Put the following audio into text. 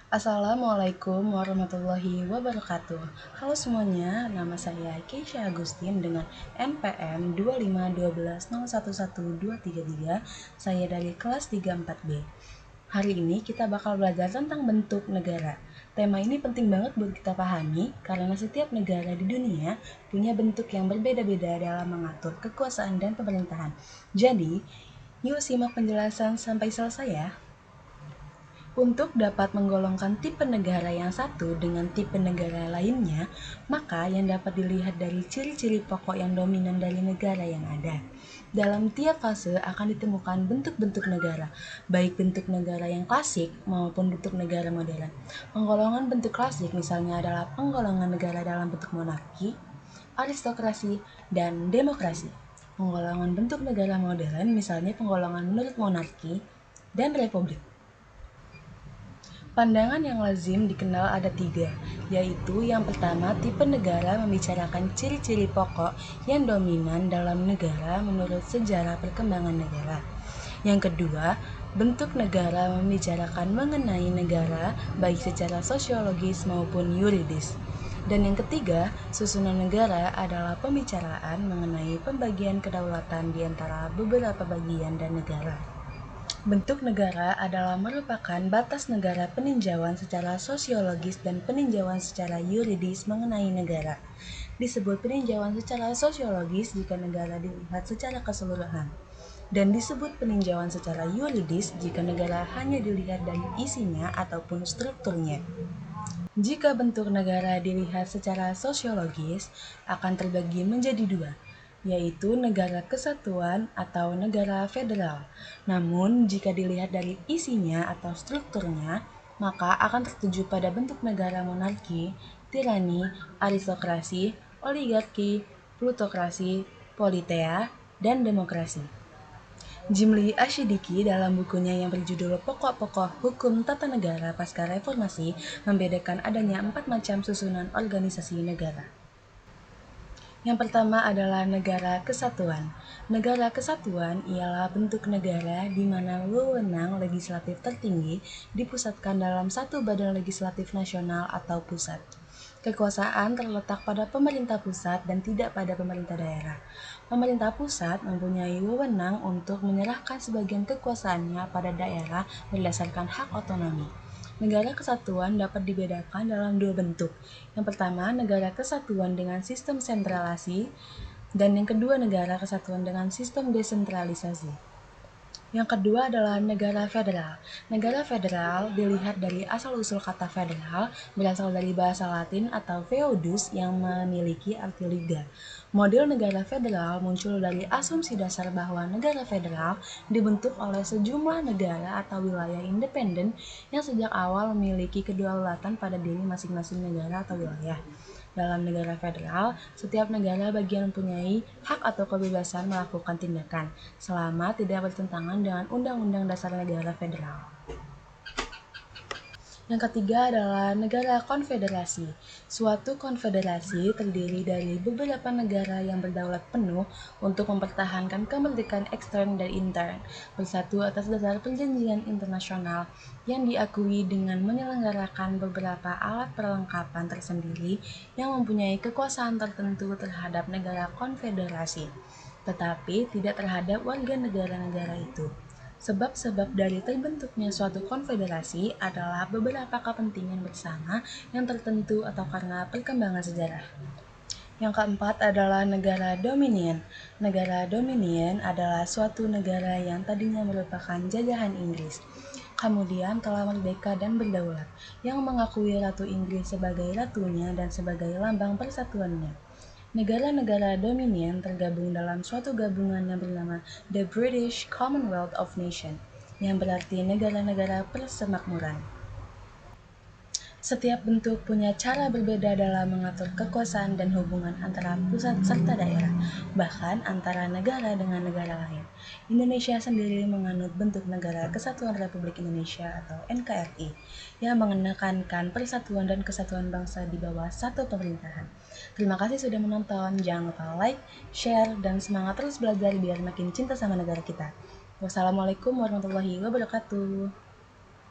Assalamualaikum warahmatullahi wabarakatuh. Halo semuanya, nama saya Keisha Agustin dengan NPM 2512123. Saya dari kelas 34B. Hari ini kita bakal belajar tentang bentuk negara. Tema ini penting banget buat kita pahami karena setiap negara di dunia punya bentuk yang berbeda-beda dalam mengatur kekuasaan dan pemerintahan. Jadi, yuk simak penjelasan sampai selesai ya. Untuk dapat menggolongkan tipe negara yang satu dengan tipe negara lainnya, maka yang dapat dilihat dari ciri-ciri pokok yang dominan dari negara yang ada. Dalam tiap fase akan ditemukan bentuk-bentuk negara, baik bentuk negara yang klasik maupun bentuk negara modern. Penggolongan bentuk klasik misalnya adalah penggolongan negara dalam bentuk monarki, aristokrasi, dan demokrasi. Penggolongan bentuk negara modern misalnya penggolongan menurut monarki dan republik. Pandangan yang lazim dikenal ada 3, yaitu yang pertama tipe negara membicarakan ciri-ciri pokok yang dominan dalam negara menurut sejarah perkembangan negara. Yang kedua, bentuk negara membicarakan mengenai negara baik secara sosiologis maupun yuridis. Dan yang ketiga, susunan negara adalah pembicaraan mengenai pembagian kedaulatan di antara beberapa bagian dan negara. Bentuk negara adalah merupakan batas negara peninjauan secara sosiologis dan peninjauan secara yuridis mengenai negara. Disebut peninjauan secara sosiologis jika negara dilihat secara keseluruhan. Dan disebut peninjauan secara yuridis jika negara hanya dilihat dari isinya ataupun strukturnya. Jika bentuk negara dilihat secara sosiologis, akan terbagi menjadi 2, yaitu negara kesatuan atau negara federal. Namun, jika dilihat dari isinya atau strukturnya, maka akan tertuju pada bentuk negara monarki, tirani, aristokrasi, oligarki, plutokrasi, politea, dan demokrasi. Jimli Asyidiki dalam bukunya yang berjudul Pokok-Pokok Hukum Tata Negara Pasca Reformasi membedakan adanya 4 macam susunan organisasi negara. Yang pertama adalah negara kesatuan. Negara kesatuan ialah bentuk negara di mana wewenang legislatif tertinggi dipusatkan dalam satu badan legislatif nasional atau pusat. Kekuasaan terletak pada pemerintah pusat dan tidak pada pemerintah daerah. Pemerintah pusat mempunyai wewenang untuk menyerahkan sebagian kekuasaannya pada daerah berdasarkan hak otonomi. Negara kesatuan dapat dibedakan dalam 2 bentuk. Yang pertama, negara kesatuan dengan sistem sentralisasi, dan yang kedua, negara kesatuan dengan sistem desentralisasi. Yang kedua adalah negara federal. Negara federal dilihat dari asal-usul kata federal, berasal dari bahasa Latin atau feudus yang memiliki arti liga. Model negara federal muncul dari asumsi dasar bahwa negara federal dibentuk oleh sejumlah negara atau wilayah independen yang sejak awal memiliki kedaulatan pada diri masing-masing negara atau wilayah. Dalam negara federal, setiap negara bagian mempunyai hak atau kebebasan melakukan tindakan, selama tidak bertentangan dengan Undang-Undang Dasar Negara Federal. Yang ketiga adalah negara konfederasi. Suatu konfederasi terdiri dari beberapa negara yang berdaulat penuh untuk mempertahankan kemerdekaan ekstern dan intern, bersatu atas dasar perjanjian internasional yang diakui dengan menyelenggarakan beberapa alat perlengkapan tersendiri yang mempunyai kekuasaan tertentu terhadap negara konfederasi, tetapi tidak terhadap warga negara-negara itu. Sebab-sebab dari terbentuknya suatu konfederasi adalah beberapa kepentingan bersama yang tertentu atau karena perkembangan sejarah. Yang keempat adalah negara dominion. Negara dominion adalah suatu negara yang tadinya merupakan jajahan Inggris, kemudian telah merdeka dan berdaulat, yang mengakui Ratu Inggris sebagai ratunya dan sebagai lambang persatuannya. Negara-negara dominion tergabung dalam suatu gabungan yang bernama The British Commonwealth of Nations, yang berarti negara-negara persemakmuran. Setiap bentuk punya cara berbeda dalam mengatur kekuasaan dan hubungan antara pusat serta daerah, bahkan antara negara dengan negara lain. Indonesia sendiri menganut bentuk Negara Kesatuan Republik Indonesia atau NKRI, yang menekankan persatuan dan kesatuan bangsa di bawah satu pemerintahan. Terima kasih sudah menonton, jangan lupa like, share, dan semangat terus belajar biar makin cinta sama negara kita. Wassalamualaikum warahmatullahi wabarakatuh.